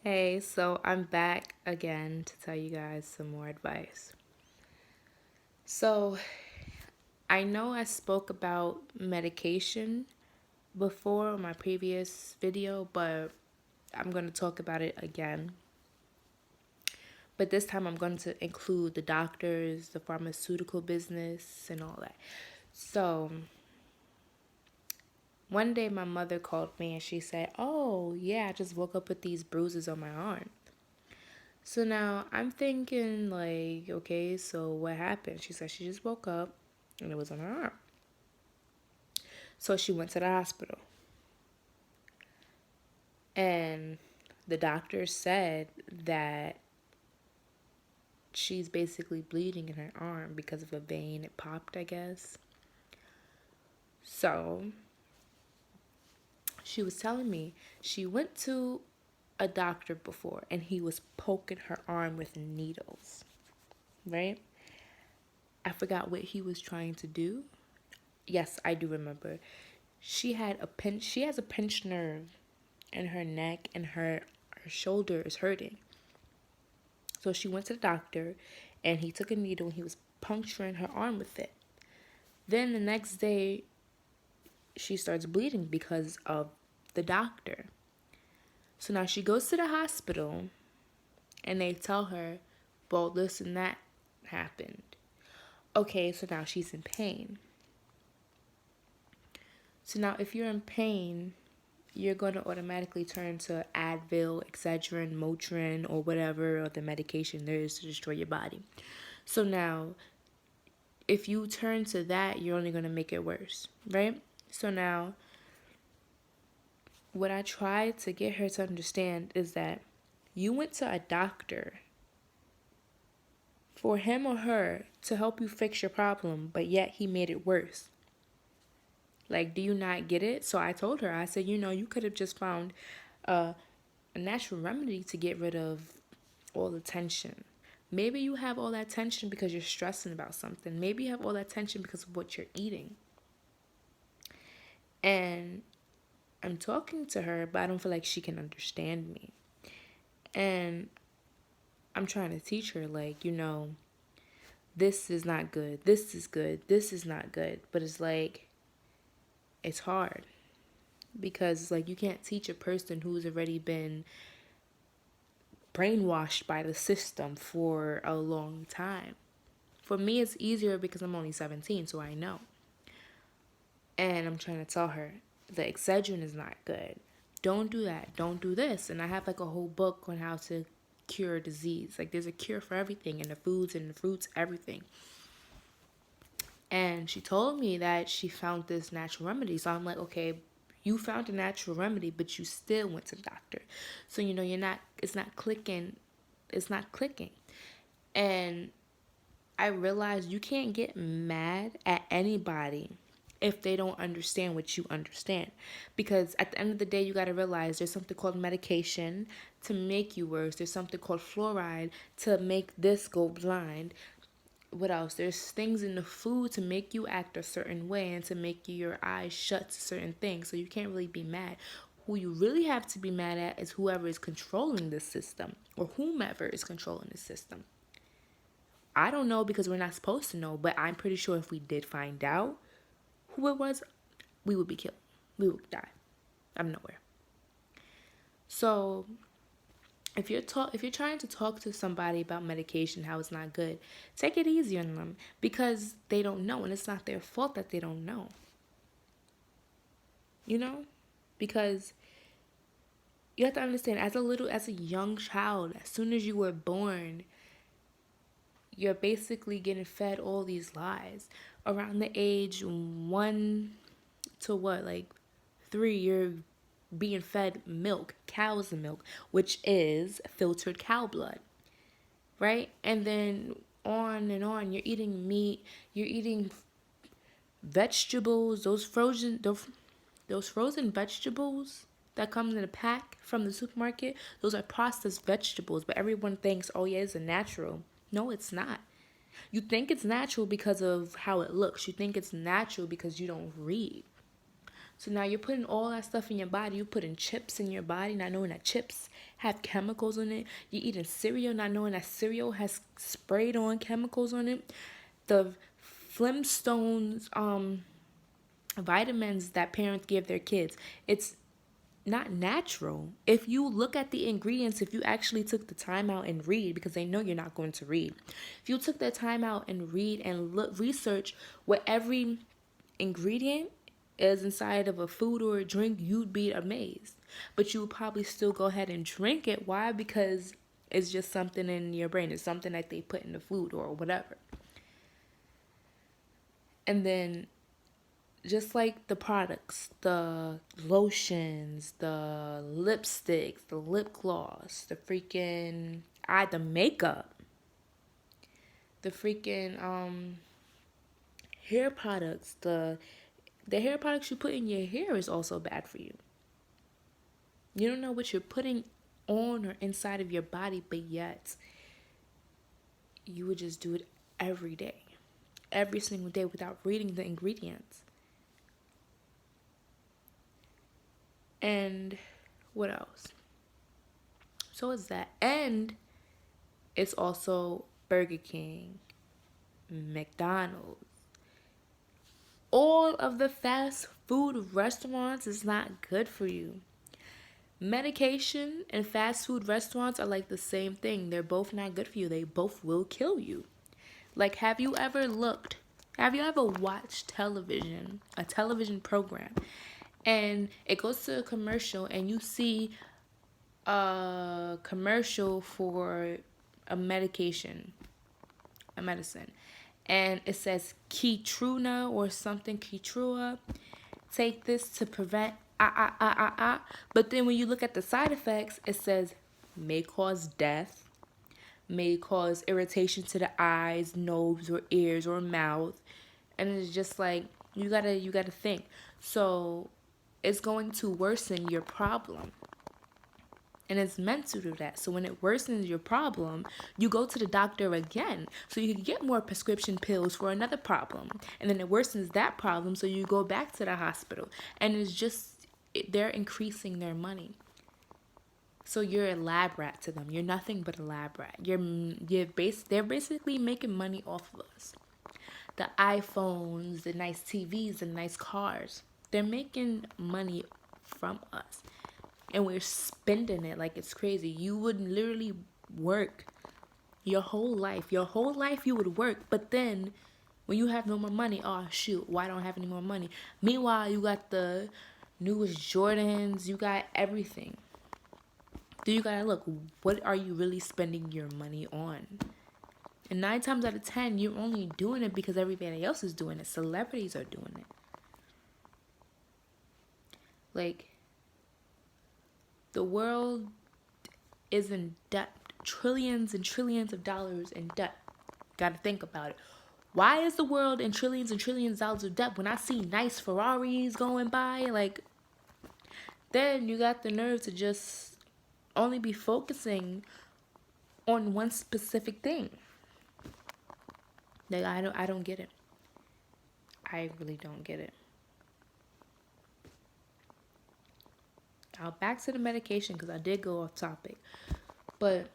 Hey, so I'm back again to tell you guys some more advice. So, I know I spoke about medication before in my previous video, but I'm going to talk about it again. But this time I'm going to include the doctors, the pharmaceutical business, and all that. So, one day my mother called me and she said, "Oh, yeah, I just woke up with these bruises on my arm." So now I'm thinking, like, okay, so what happened? She said she just woke up and it was on her arm. So she went to the hospital. And the doctor said that she's basically bleeding in her arm because of a vein. It popped, I guess. So she was telling me she went to a doctor before and he was poking her arm with needles, right? I forgot what he was trying to do. Yes, I do remember. She has a pinched nerve in her neck and her shoulder is hurting. So she went to the doctor and he took a needle and he was puncturing her arm with it. Then the next day she starts bleeding because of the doctor. So now she goes to the hospital and they tell her, well, this and that happened. Okay, so now she's in pain. So now if you're in pain, you're going to automatically turn to Advil, Excedrin, Motrin, or whatever other medication there is to destroy your body. So now, if you turn to that, you're only going to make it worse, right? So now, what I tried to get her to understand is that you went to a doctor for him or her to help you fix your problem, but yet he made it worse. Like, do you not get it? So I told her, I said, you could have just found a natural remedy to get rid of all the tension. Maybe you have all that tension because you're stressing about something. Maybe you have all that tension because of what you're eating. And I'm talking to her, but I don't feel like she can understand me. And I'm trying to teach her, like, this is not good. This is good. This is not good. But it's like, it's hard because, like, you can't teach a person who's already been brainwashed by the system for a long time. For me, it's easier because I'm only 17, so I know. And I'm trying to tell her the Excedrin is not good. Don't do that. Don't do this. And I have like a whole book on how to cure disease. Like there's a cure for everything in the foods and the fruits, everything. And she told me that she found this natural remedy. So I'm like, okay, you found a natural remedy, but you still went to the doctor. So it's not clicking. It's not clicking. And I realized you can't get mad at anybody if they don't understand what you understand. Because at the end of the day, you got to realize there's something called medication to make you worse. There's something called fluoride to make this go blind. What else? There's things in the food to make you act a certain way and to make your eyes shut to certain things. So you can't really be mad. Who you really have to be mad at is whoever is controlling the system or whomever is controlling the system. I don't know because we're not supposed to know, but I'm pretty sure if we did find out who it was, we would be killed. We would die. I'm nowhere. So if you're trying to talk to somebody about medication, how it's not good, take it easy on them because they don't know, and it's not their fault that they don't know. You know, because you have to understand, as a young child, as soon as you were born, you're basically getting fed all these lies. Around the age 1 to what, like 3, you're being fed milk, cow's milk, which is filtered cow blood, right? And then on and on, you're eating meat, you're eating vegetables, those frozen vegetables that come in a pack from the supermarket, those are processed vegetables, but everyone thinks, oh yeah, it's a natural. No, it's not. You think it's natural because of how it looks. You think it's natural because you don't read. So now you're putting all that stuff in your body. You're putting chips in your body, not knowing that chips have chemicals in it. You're eating cereal, not knowing that cereal has sprayed on chemicals on it. The Flintstones vitamins that parents give their kids, it's not natural. If you look at the ingredients, if you actually took the time out and read, because they know you're not going to read, if you took the time out and read and look, research what every ingredient is inside of a food or a drink, you'd be amazed. But you would probably still go ahead and drink it. Why? Because it's just something in your brain. It's something that they put in the food or whatever. And then just like the products, the lotions, the lipsticks, the lip gloss, the freaking the makeup, the freaking hair products, the hair products you put in your hair is also bad for you. You don't know what you're putting on or inside of your body, but yet you would just do it every day, every single day without reading the ingredients. And what else? So it's that. And it's also Burger King, McDonald's. All of the fast food restaurants is not good for you. Medication and fast food restaurants are like the same thing. They're both not good for you. They both will kill you. Like, have you ever watched television, a television program, and it goes to a commercial and you see a commercial for a medicine, and it says Keytruda or something, Keytruda, take this to prevent but then when you look at the side effects, it says may cause death, may cause irritation to the eyes, nose, or ears, or mouth. And it's just like, you gotta think. So it's going to worsen your problem. And it's meant to do that. So when it worsens your problem, you go to the doctor again. So you can get more prescription pills for another problem. And then it worsens that problem, so you go back to the hospital. And it's just, they're increasing their money. So you're a lab rat to them. You're nothing but a lab rat. They're basically making money off of us. The iPhones, the nice TVs, the nice cars. They're making money from us. And we're spending it like it's crazy. You would literally work your whole life. You would work. But then when you have no more money, oh shoot, why don't I have any more money? Meanwhile, you got the newest Jordans. You got everything. Then you gotta look, what are you really spending your money on? And 9 times out of 10, you're only doing it because everybody else is doing it. Celebrities are doing it. Like, the world is in debt. Trillions and trillions of dollars in debt. Gotta think about it. Why is the world in trillions and trillions of dollars of debt when I see nice Ferraris going by? Like, then you got the nerve to just only be focusing on one specific thing. Like, I don't get it. I really don't get it. Now back to the medication, because I did go off topic. But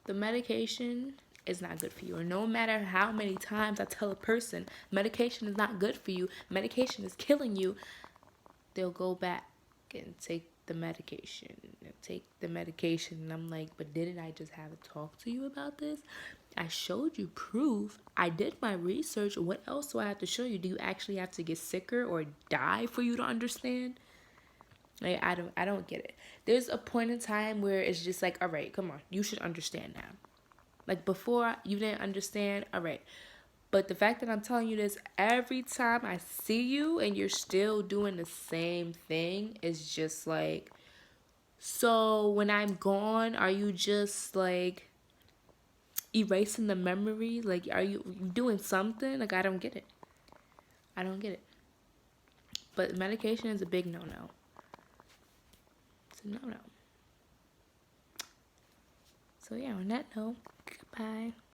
the medication is not good for you. Or no matter how many times I tell a person medication is not good for you, medication is killing you, they'll go back and take the medication. And I'm like, but didn't I just have a talk to you about this? I showed you proof. I did my research. What else do I have to show you? Do you actually have to get sicker or die for you to understand? Like, I don't get it. There's a point in time where it's just like, all right, come on, you should understand now. Like, before, you didn't understand, all right. But the fact that I'm telling you this every time I see you and you're still doing the same thing is just like, so when I'm gone, are you just like erasing the memory? Like, are you doing something? Like, I don't get it. But medication is a big no-no. It's a no-no. So yeah, on that note, goodbye.